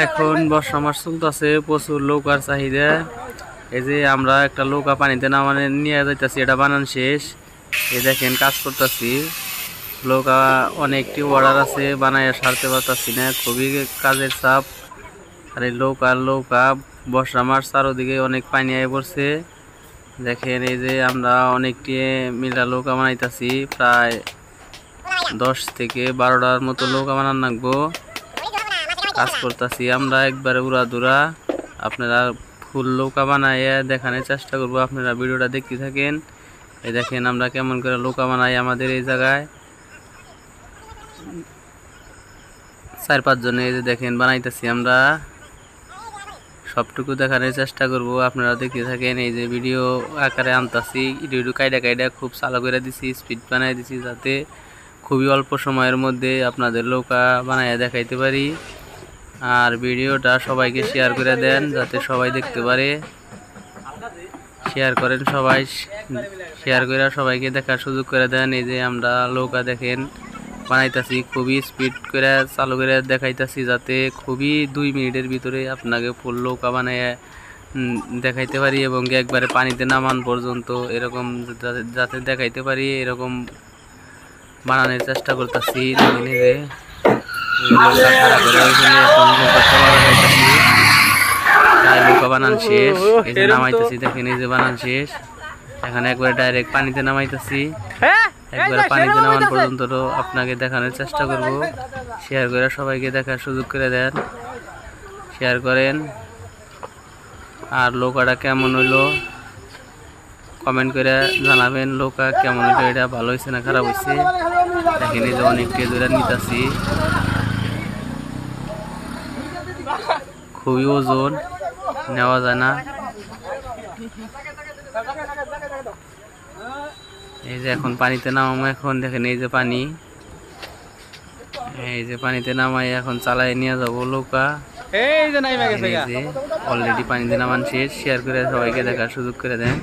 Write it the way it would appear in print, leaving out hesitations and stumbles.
এখন বর্ষা মাস চলতেছে, প্রচুর নৌকার চাহিদা। এই যে আমরা একটা নৌকা পানিতে নামানে নিয়ে যাইতেছি, এটা বানান শেষ। এই দেখেন কাজ করতেছি, নৌকা অনেকটি অর্ডার আছে, বানাইয়া সারতে পারতাছি না, খুবই কাজের চাপ। আর এই নৌকা বর্ষা মাস চারোদিকে অনেক পানি আয়ে পড়ছে। দেখেন এই যে আমরা অনেকটি মিলা নৌকা বানাইতেছি, প্রায় 10 থেকে 12টার মতো নৌকা বানান লাগবো। কাজ করতেছি আমরা একবারে উড়াদুরা। আপনারা ফুল নৌকা বানাইয়া দেখানোর চেষ্টা করবো, আপনারা ভিডিওটা দেখতে থাকেন। এই দেখেন আমরা কেমন করে নৌকা বানাই আমাদের এই জায়গায়। 4-5 জনে এই যে দেখেন বানাইতেছি আমরা, সবটুকু দেখানোর চেষ্টা করব, আপনারা দেখতে থাকেন। এই যে ভিডিও আকারে আনতাছি, ভিডিও কাইডা খুব চালু করে দিছি, স্পিড বানাই দিছি, যাতে খুবই অল্প সময়ের মধ্যে আপনাদের নৌকা বানাইয়া দেখাইতে পারি। আর ভিডিওটা সবাইকে শেয়ার করে দেন, যাতে সবাই দেখতে পারে। শেয়ার করেন সবাই, শেয়ার করে সবাইকে দেখার সুযোগ করে দেন। এই যে আমরা নৌকা দেখেন বানাইতাছি, খুবই স্পিড করে চালু করে দেখাইতাছি, যাতে খুবই 2 মিনিটের ভিতরে আপনাকে ফুল নৌকা বানাইয়া দেখাইতে পারি, এবং একবারে পানিতে নামান পর্যন্ত এরকম যাতে দেখাইতে পারি, এরকম বানানোর চেষ্টা করতেছি। নৌকা বানান শেষ, এই যে নামাইতেছি, দেখেন এই যে বানান শেষ। এখানে একবারে ডাইরেক্ট পানিতে নামাইতেছি, একবার পানিতে নামান পর্যন্ত আপনাকে দেখানোর চেষ্টা করব। শেয়ার করে সবাইকে দেখার সুযোগ করে দেন, শেয়ার করেন। আর নৌকাটা কেমন হইলো কমেন্ট করে জানাবেন, নৌকা কেমন হইলো, এটা ভালো হয়েছে না খারাপ হয়েছে। দেখেন এই যে অনেক কেজুরা নিতেছি, খুবই ওজন, নেওয়া যায় না। এই যে এখন পানিতে নামাবো, এখন দেখেন এই যে পানি, এই যে পানিতে নামাই এখন চালাই নিয়ে যাবো নৌকা। এই যে অলরেডি পানিতে নামান শেষ। শেয়ার করে সবাইকে দেখার সুযোগ করে দেন।